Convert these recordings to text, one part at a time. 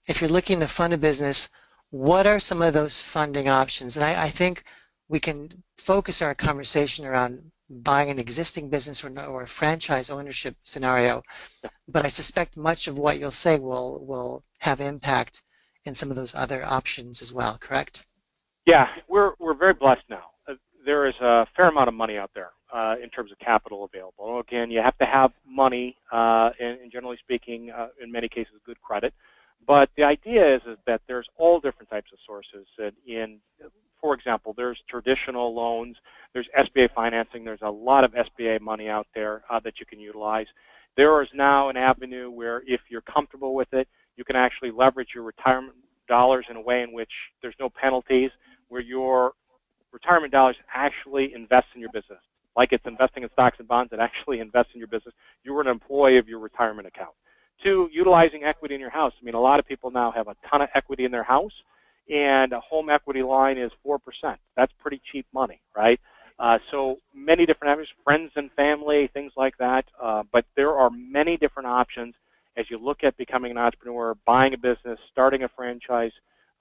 if you're looking to fund a business, what are some of those funding options? And I think we can focus our conversation around buying an existing business or a franchise ownership scenario, but I suspect much of what you'll say will have impact in some of those other options as well, correct? Yeah, we're very blessed now. There is a fair amount of money out there in terms of capital available. Again, you have to have money, and generally speaking, in many cases, good credit. But the idea is that there's all different types of sources. For example, there's traditional loans, there's SBA financing, there's a lot of SBA money out there that you can utilize. There is now an avenue where if you're comfortable with it, you can actually leverage your retirement dollars in a way in which there's no penalties, where your retirement dollars actually invest in your business. Like it's investing in stocks and bonds, it actually invests in your business. You're an employee of your retirement account. Two, utilizing equity in your house. I mean, a lot of people now have a ton of equity in their house, and a home equity line is 4%. That's pretty cheap money, right? So many different avenues, friends and family, things like that. But there are many different options as you look at becoming an entrepreneur, buying a business, starting a franchise.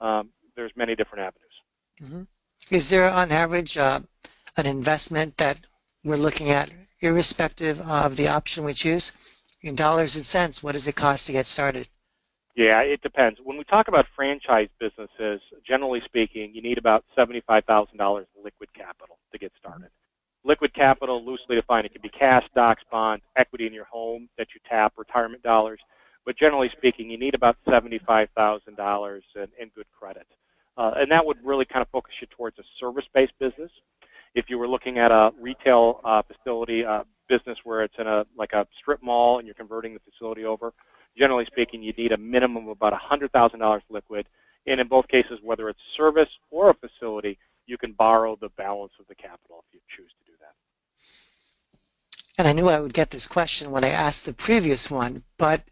There's many different avenues. Mm-hmm. Is there, on average, an investment that we're looking at, irrespective of the option we choose? In dollars and cents, what does it cost to get started? Yeah, it depends. When we talk about franchise businesses, generally speaking, you need about $75,000 liquid capital to get started. Liquid capital, loosely defined, it could be cash, stocks, bonds, equity in your home that you tap, retirement dollars. But generally speaking, you need about $75,000 in good credit. And that would really kind of focus you towards a service-based business. If you were looking at a retail facility business where it's in a strip mall and you're converting the facility over, generally speaking, you need a minimum of about $100,000 liquid. And in both cases, whether it's service or a facility, you can borrow the balance of the capital if you choose to do that. And I knew I would get this question when I asked the previous one, but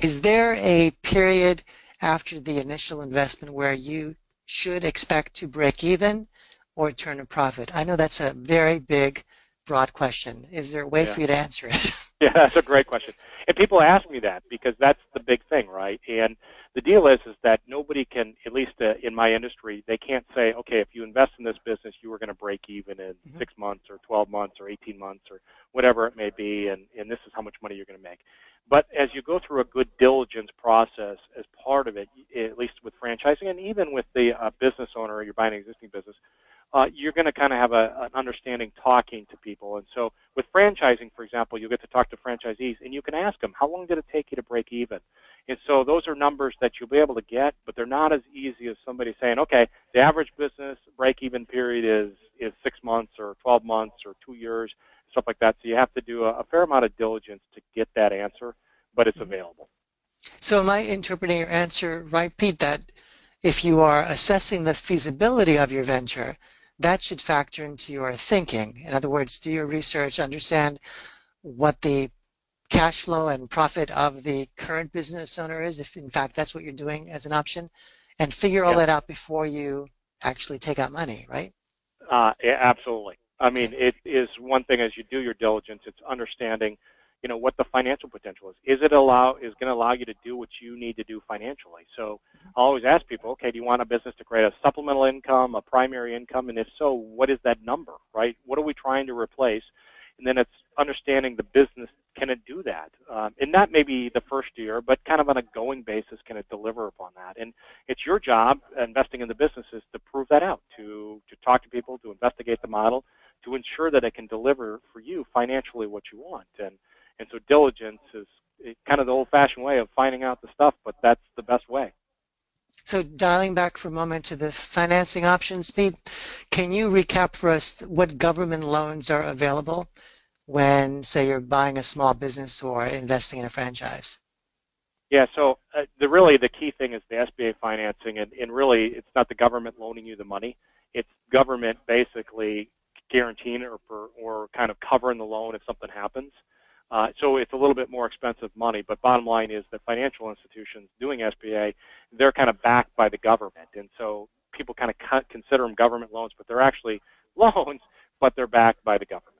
is there a period after the initial investment where you should expect to break even or turn a profit? I know that's a very big, broad question. Is there a way for you to answer it? Yeah, that's a great question. And people ask me that because that's the big thing, right? And the deal is that nobody can, at least in my industry, they can't say, okay, if you invest in this business, you are going to break even in 6 months or 12 months or 18 months or whatever it may be, and this is how much money you're going to make. But as you go through a good diligence process as part of it, at least with franchising and even with the business owner, or you're buying an existing business, you're going to kind of have an understanding talking to people. And so with franchising, for example, you'll get to talk to franchisees, and you can ask them, how long did it take you to break even? And so those are numbers that you'll be able to get, but they're not as easy as somebody saying, okay, the average business break-even period is 6 months or 12 months or 2 years, stuff like that. So you have to do a fair amount of diligence to get that answer, but it's available. So am I interpreting your answer right, Pete, that if you are assessing the feasibility of your venture, that should factor into your thinking? In other words, do your research, understand what the cash flow and profit of the current business owner is, if in fact that's what you're doing as an option, and figure all that out before you actually take out money, right? Yeah, absolutely. I mean, it is one thing as you do your diligence, it's understanding, what the financial potential is. Is going to allow you to do what you need to do financially? So I always ask people, okay, do you want a business to create a supplemental income, a primary income, and if so, what is that number, right? What are we trying to replace? And then it's understanding the business, can it do that? And not maybe the first year, but kind of on a going basis, can it deliver upon that? And it's your job, investing in the businesses, to prove that out, to talk to people, to investigate the model, to ensure that it can deliver for you financially what you want. And so diligence is kind of the old-fashioned way of finding out the stuff, but that's the best way. So dialing back for a moment to the financing options, Pete, can you recap for us what government loans are available when, say, you're buying a small business or investing in a franchise? Yeah, so really the key thing is the SBA financing, and really it's not the government loaning you the money. It's government basically guaranteeing or kind of covering the loan if something happens. So it's a little bit more expensive money, but bottom line is that financial institutions doing SBA, they're kind of backed by the government. And so people kind of consider them government loans, but they're actually loans, but they're backed by the government.